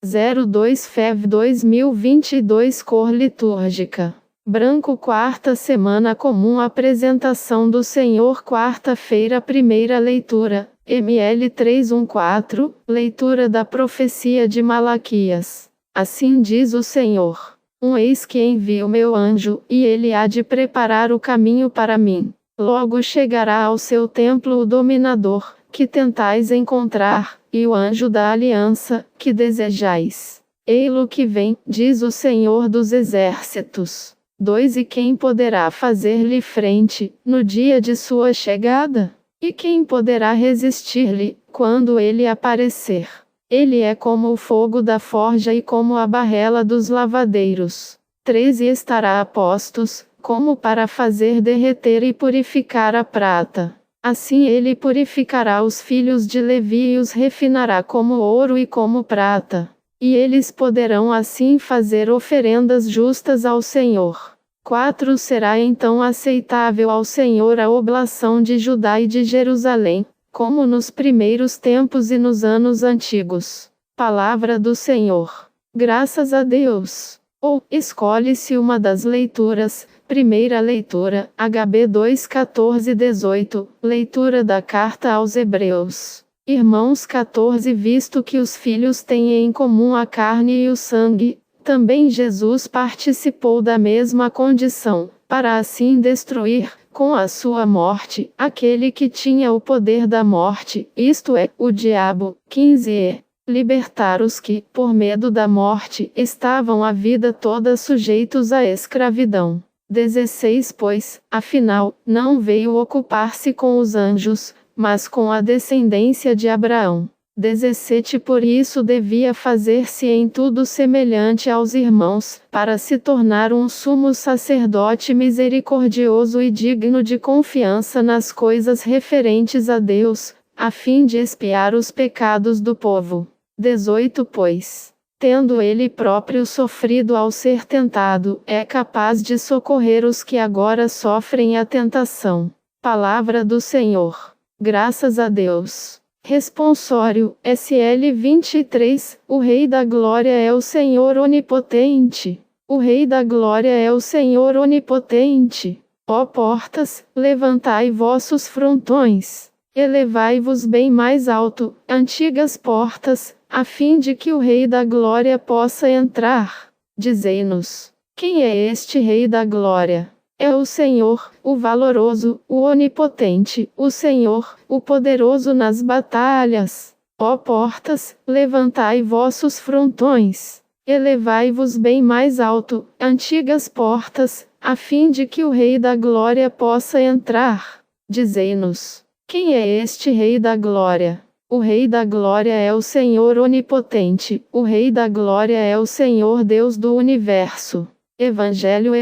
02 Fev 2022 Cor litúrgica: branco. Quarta semana comum. Apresentação do Senhor. Quarta-feira. Primeira leitura. ML 3:1-4. Leitura da profecia de Malaquias. Assim diz o Senhor: Eis que envio meu anjo, e ele há de preparar o caminho para mim. Logo chegará ao seu templo o dominador, que tentais encontrar, e o anjo da aliança, que desejais. Ei-lo que vem, diz o Senhor dos Exércitos. 2 E quem poderá fazer-lhe frente, no dia de sua chegada? E quem poderá resistir-lhe, quando ele aparecer? Ele é como o fogo da forja e como a barrela dos lavadeiros. 3 E estará a postos, como para fazer derreter e purificar a prata. Assim ele purificará os filhos de Levi e os refinará como ouro e como prata. E eles poderão assim fazer oferendas justas ao Senhor. 4 Será então aceitável ao Senhor a oblação de Judá e de Jerusalém, como nos primeiros tempos e nos anos antigos. Palavra do Senhor. Graças a Deus. Escolhe-se uma das leituras. Primeira leitura, HB 2:14-18, leitura da carta aos Hebreus. Irmãos, 14 Visto que os filhos têm em comum a carne e o sangue, também Jesus participou da mesma condição, para assim destruir, com a sua morte, aquele que tinha o poder da morte, isto é, o diabo. 15 E libertar os que, por medo da morte, estavam a vida toda sujeitos à escravidão. 16 Pois, afinal, não veio ocupar-se com os anjos, mas com a descendência de Abraão. 17 Por isso devia fazer-se em tudo semelhante aos irmãos, para se tornar um sumo sacerdote misericordioso e digno de confiança nas coisas referentes a Deus, a fim de expiar os pecados do povo. 18 Pois, tendo ele próprio sofrido ao ser tentado, é capaz de socorrer os que agora sofrem a tentação. Palavra do Senhor. Graças a Deus. Responsório, SL 23, o Rei da Glória é o Senhor Onipotente. O Rei da Glória é o Senhor Onipotente. Ó portas, levantai vossos frontões. Elevai-vos bem mais alto, antigas portas, a fim de que o Rei da Glória possa entrar. Dizei-nos, quem é este Rei da Glória? É o Senhor, o valoroso, o onipotente, o Senhor, o poderoso nas batalhas. Ó portas, levantai vossos frontões. Elevai-vos bem mais alto, antigas portas, a fim de que o Rei da Glória possa entrar. Dizei-nos, quem é este Rei da Glória? O Rei da Glória é o Senhor Onipotente, o Rei da Glória é o Senhor Deus do Universo. Evangelho,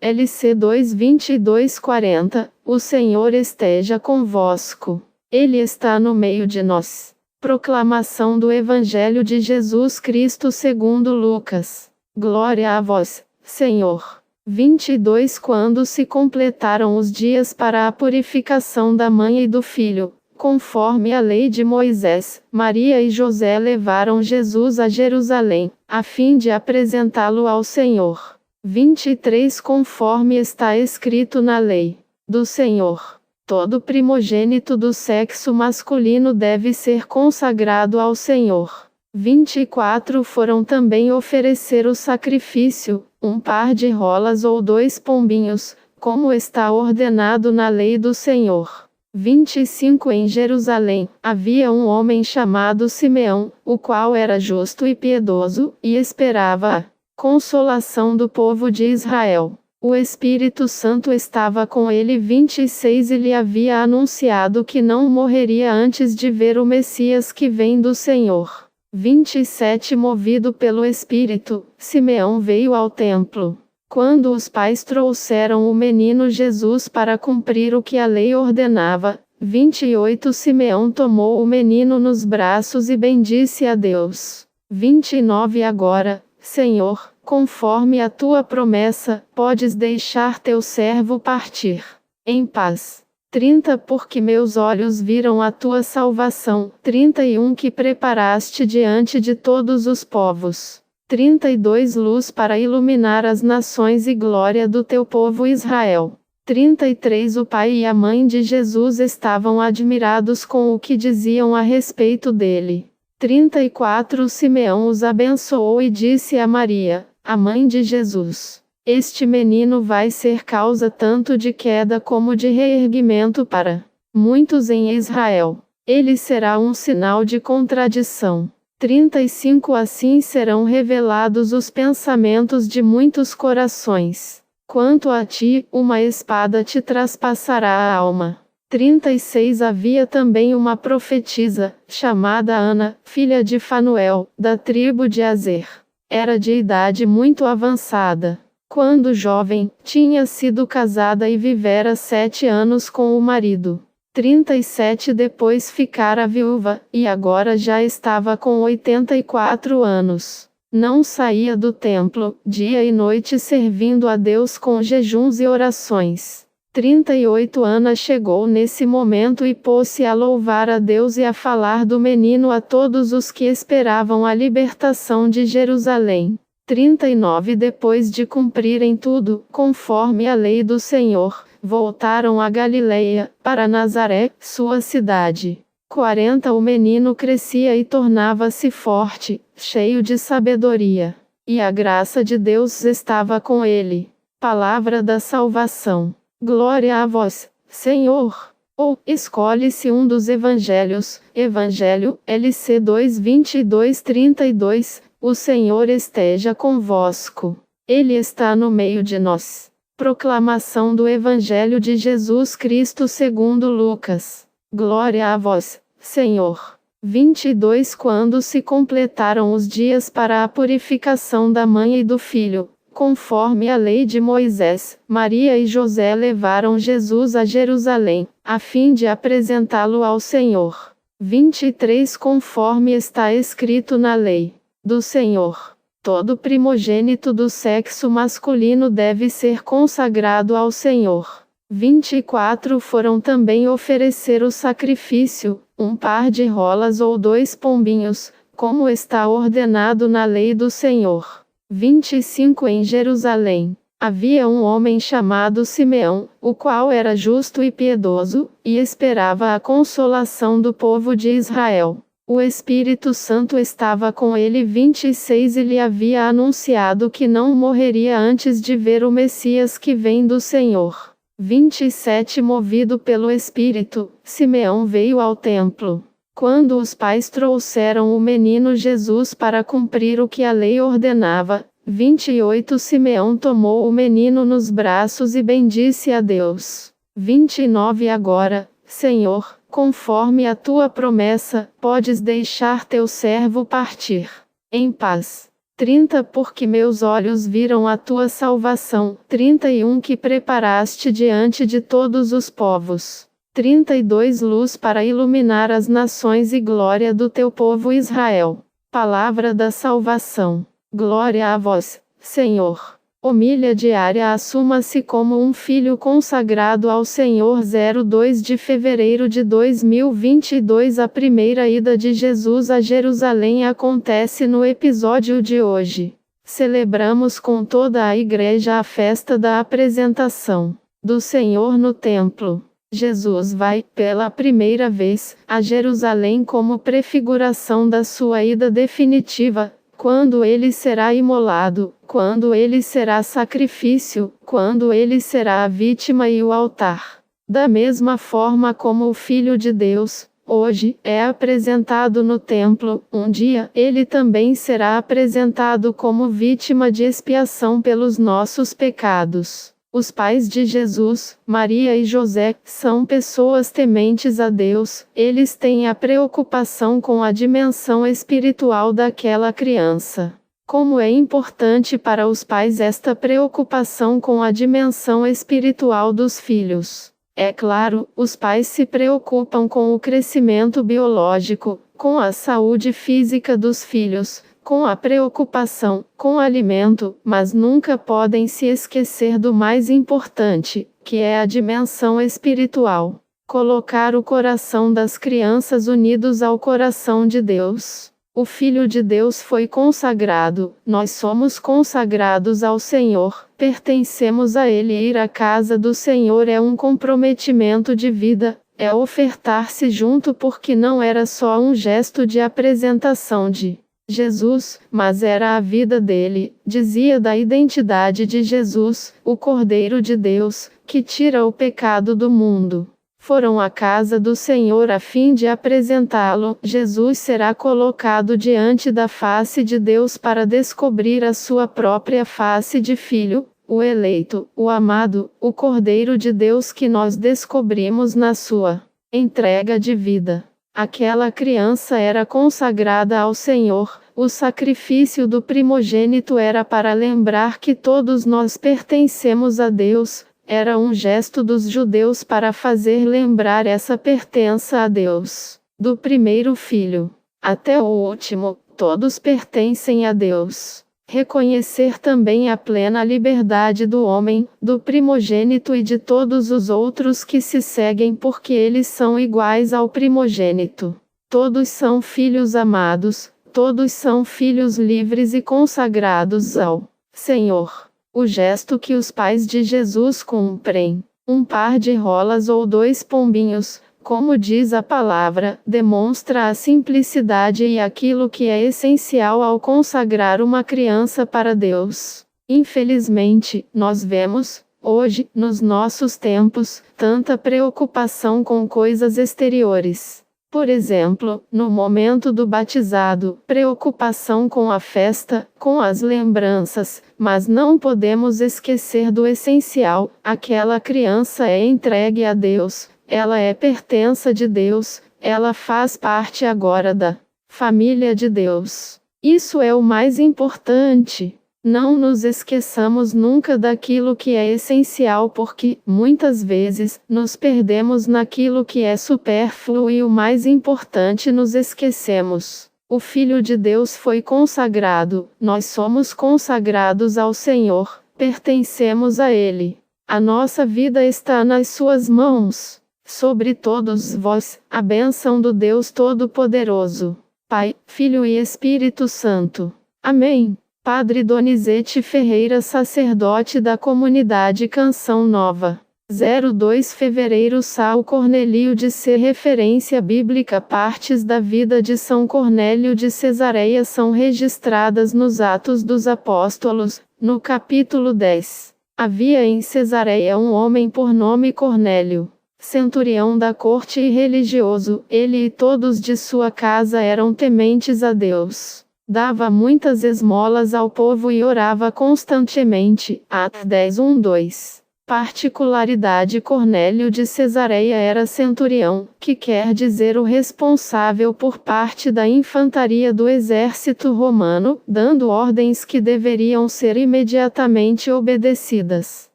LC 2:22-40, o Senhor esteja convosco. Ele está no meio de nós. Proclamação do Evangelho de Jesus Cristo segundo Lucas. Glória a vós, Senhor. 22 Quando se completaram os dias para a purificação da mãe e do filho, conforme a lei de Moisés, Maria e José levaram Jesus a Jerusalém, a fim de apresentá-lo ao Senhor. 23 Conforme está escrito na lei do Senhor, todo primogênito do sexo masculino deve ser consagrado ao Senhor. 24 Foram também oferecer o sacrifício, um par de rolas ou 2 pombinhos, como está ordenado na lei do Senhor. 25 Em Jerusalém, havia um homem chamado Simeão, o qual era justo e piedoso, e esperava a consolação do povo de Israel. O Espírito Santo estava com ele. 26 E lhe havia anunciado que não morreria antes de ver o Messias que vem do Senhor. 27 Movido pelo Espírito, Simeão veio ao templo. Quando os pais trouxeram o menino Jesus para cumprir o que a lei ordenava, 28 Simeão tomou o menino nos braços e bendisse a Deus. 29 Agora, Senhor, conforme a tua promessa, podes deixar teu servo partir em paz, 30 Porque meus olhos viram a tua salvação. 31 Que preparaste diante de todos os povos. 32 Luz para iluminar as nações e glória do teu povo Israel. 33 O pai e a mãe de Jesus estavam admirados com o que diziam a respeito dele. 34 Simeão os abençoou e disse a Maria, a mãe de Jesus: este menino vai ser causa tanto de queda como de reerguimento para muitos em Israel. Ele será um sinal de contradição. 35 Assim serão revelados os pensamentos de muitos corações. Quanto a ti, uma espada te traspassará a alma. 36 Havia também uma profetisa, chamada Ana, filha de Fanuel, da tribo de Azer. Era de idade muito avançada. Quando jovem, tinha sido casada e vivera 7 anos com o marido. 37 Depois ficara viúva, e agora já estava com 84 anos. Não saía do templo, dia e noite servindo a Deus com jejuns e orações. 38 Ana chegou nesse momento e pôs-se a louvar a Deus e a falar do menino a todos os que esperavam a libertação de Jerusalém. 39 Depois de cumprirem tudo, conforme a lei do Senhor, voltaram a Galileia, para Nazaré, sua cidade. 40 O menino crescia e tornava-se forte, cheio de sabedoria. E a graça de Deus estava com ele. Palavra da salvação. Glória a vós, Senhor. Ou, escolhe-se um dos evangelhos, Evangelho, LC 2:22-32, o Senhor esteja convosco. Ele está no meio de nós. Proclamação do Evangelho de Jesus Cristo segundo Lucas. Glória a vós, Senhor. 22 Quando se completaram os dias para a purificação da mãe e do filho, conforme a lei de Moisés, Maria e José levaram Jesus a Jerusalém, a fim de apresentá-lo ao Senhor. 23 Conforme está escrito na lei do Senhor, todo primogênito do sexo masculino deve ser consagrado ao Senhor. 24 Foram também oferecer o sacrifício, um par de rolas ou 2 pombinhos, como está ordenado na lei do Senhor. 25 Em Jerusalém, havia um homem chamado Simeão, o qual era justo e piedoso, e esperava a consolação do povo de Israel. O Espírito Santo estava com ele. 26 E lhe havia anunciado que não morreria antes de ver o Messias que vem do Senhor. 27 Movido pelo Espírito, Simeão veio ao templo. Quando os pais trouxeram o menino Jesus para cumprir o que a lei ordenava, 28 Simeão tomou o menino nos braços e bendisse a Deus. 29 Agora, Senhor, conforme a tua promessa, podes deixar teu servo partir em paz. 30 Porque meus olhos viram a tua salvação. 31 Que preparaste diante de todos os povos. 32 Luz para iluminar as nações e glória do teu povo Israel. Palavra da salvação. Glória a vós, Senhor. Homilha diária. Assuma-se como um filho consagrado ao Senhor. 2 de fevereiro de 2022. A primeira ida de Jesus a Jerusalém acontece no episódio de hoje. Celebramos com toda a igreja a festa da apresentação do Senhor no templo. Jesus vai, pela primeira vez, a Jerusalém como prefiguração da sua ida definitiva, quando ele será imolado, quando ele será sacrifício, quando ele será a vítima e o altar. Da mesma forma como o Filho de Deus, hoje, é apresentado no templo, um dia, ele também será apresentado como vítima de expiação pelos nossos pecados. Os pais de Jesus, Maria e José, são pessoas tementes a Deus. Eles têm a preocupação com a dimensão espiritual daquela criança. Como é importante para os pais esta preocupação com a dimensão espiritual dos filhos. É claro, os pais se preocupam com o crescimento biológico, com a saúde física dos filhos, com a preocupação, com o alimento, mas nunca podem se esquecer do mais importante, que é a dimensão espiritual. Colocar o coração das crianças unidos ao coração de Deus. O Filho de Deus foi consagrado, nós somos consagrados ao Senhor, pertencemos a Ele. Ir à casa do Senhor é um comprometimento de vida, é ofertar-se junto, porque não era só um gesto de apresentação de Jesus, mas era a vida dele. Dizia da identidade de Jesus, o Cordeiro de Deus, que tira o pecado do mundo. Foram à casa do Senhor a fim de apresentá-lo. Jesus será colocado diante da face de Deus para descobrir a sua própria face de filho, o eleito, o amado, o Cordeiro de Deus que nós descobrimos na sua entrega de vida. Aquela criança era consagrada ao Senhor. O sacrifício do primogênito era para lembrar que todos nós pertencemos a Deus. Era um gesto dos judeus para fazer lembrar essa pertença a Deus. Do primeiro filho até o último, todos pertencem a Deus. Reconhecer também a plena liberdade do homem, do primogênito e de todos os outros que se seguem, porque eles são iguais ao primogênito. Todos são filhos amados, todos são filhos livres e consagrados ao Senhor. O gesto que os pais de Jesus cumprem, um par de rolas ou 2 pombinhos, como diz a palavra, demonstra a simplicidade e aquilo que é essencial ao consagrar uma criança para Deus. Infelizmente, nós vemos, hoje, nos nossos tempos, tanta preocupação com coisas exteriores. Por exemplo, no momento do batizado, preocupação com a festa, com as lembranças, mas não podemos esquecer do essencial: aquela criança é entregue a Deus, ela é pertença de Deus, ela faz parte agora da família de Deus. Isso é o mais importante. Não nos esqueçamos nunca daquilo que é essencial, porque, muitas vezes, nos perdemos naquilo que é supérfluo e o mais importante nos esquecemos. O Filho de Deus foi consagrado, nós somos consagrados ao Senhor, pertencemos a Ele. A nossa vida está nas suas mãos. Sobre todos vós, a bênção do Deus Todo-Poderoso, Pai, Filho e Espírito Santo. Amém. Padre Donizete Ferreira, sacerdote da comunidade Canção Nova. 02 Fevereiro. São Cornélio de Ser. Referência bíblica. Partes da vida de São Cornélio de Cesareia são registradas nos Atos dos Apóstolos, no capítulo 10. Havia em Cesareia um homem por nome Cornélio, centurião da corte e religioso. Ele e todos de sua casa eram tementes a Deus. Dava muitas esmolas ao povo e orava constantemente. Atos 10:1-2. Particularidade: Cornélio de Cesareia era centurião, que quer dizer o responsável por parte da infantaria do exército romano, dando ordens que deveriam ser imediatamente obedecidas.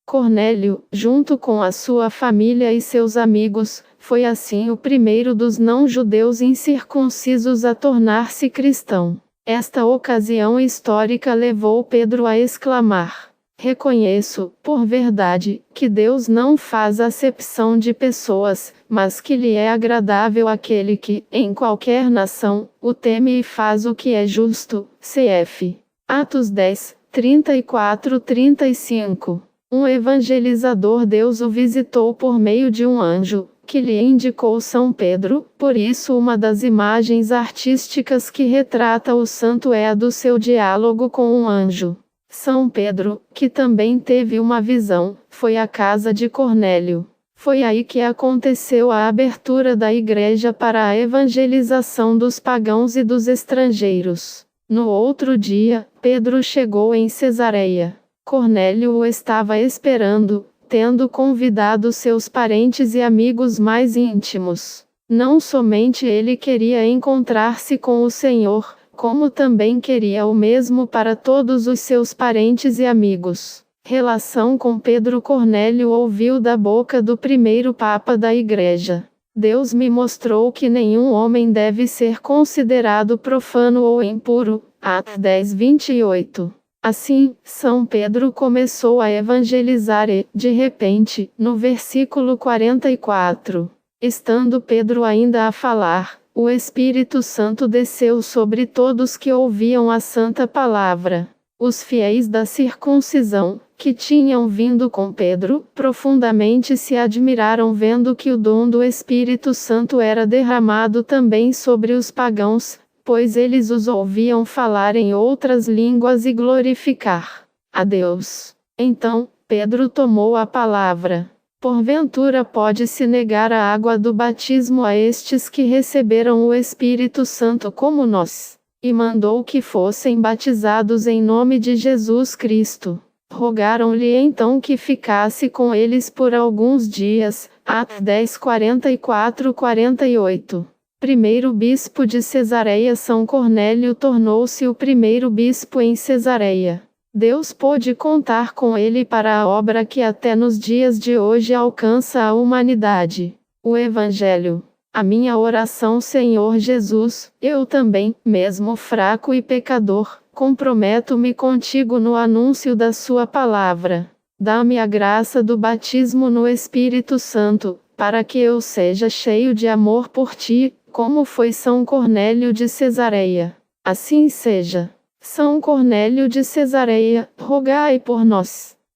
Cornélio, junto com a sua família e seus amigos, foi assim o primeiro dos não-judeus incircuncisos a tornar-se cristão. Esta ocasião histórica levou Pedro a exclamar: reconheço, por verdade, que Deus não faz acepção de pessoas, mas que lhe é agradável aquele que, em qualquer nação, o teme e faz o que é justo. Cf. Atos 10, 34-35. Um evangelizador Deus o visitou por meio de um anjo, que lhe indicou São Pedro. Por isso, uma das imagens artísticas que retrata o santo é a do seu diálogo com um anjo. São Pedro, que também teve uma visão, foi à casa de Cornélio. Foi aí que aconteceu a abertura da igreja para a evangelização dos pagãos e dos estrangeiros. No outro dia, Pedro chegou em Cesareia. Cornélio o estava esperando, tendo convidado seus parentes e amigos mais íntimos. Não somente ele queria encontrar-se com o Senhor, como também queria o mesmo para todos os seus parentes e amigos. Relação com Pedro. Cornélio ouviu da boca do primeiro Papa da Igreja: Deus me mostrou que nenhum homem deve ser considerado profano ou impuro. Atos 10:28. Assim, São Pedro começou a evangelizar e, de repente, no versículo 44, Estando Pedro ainda a falar, o Espírito Santo desceu sobre todos que ouviam a santa palavra. Os fiéis da circuncisão, que tinham vindo com Pedro, profundamente se admiraram vendo que o dom do Espírito Santo era derramado também sobre os pagãos, pois eles os ouviam falar em outras línguas e glorificar a Deus. Então, Pedro tomou a palavra. Porventura pode-se negar a água do batismo a estes que receberam o Espírito Santo como nós? E mandou que fossem batizados em nome de Jesus Cristo. Rogaram-lhe então que ficasse com eles por alguns dias. Atos 10, 44-48. Primeiro bispo de Cesareia, São Cornélio tornou-se o primeiro bispo em Cesareia. Deus pôde contar com ele para a obra que até nos dias de hoje alcança a humanidade. O Evangelho. A minha oração, Senhor Jesus, eu também, mesmo fraco e pecador, comprometo-me contigo no anúncio da sua palavra. Dá-me a graça do batismo no Espírito Santo, para que eu seja cheio de amor por ti, como foi São Cornélio de Cesareia. Assim seja. São Cornélio de Cesareia, rogai por nós.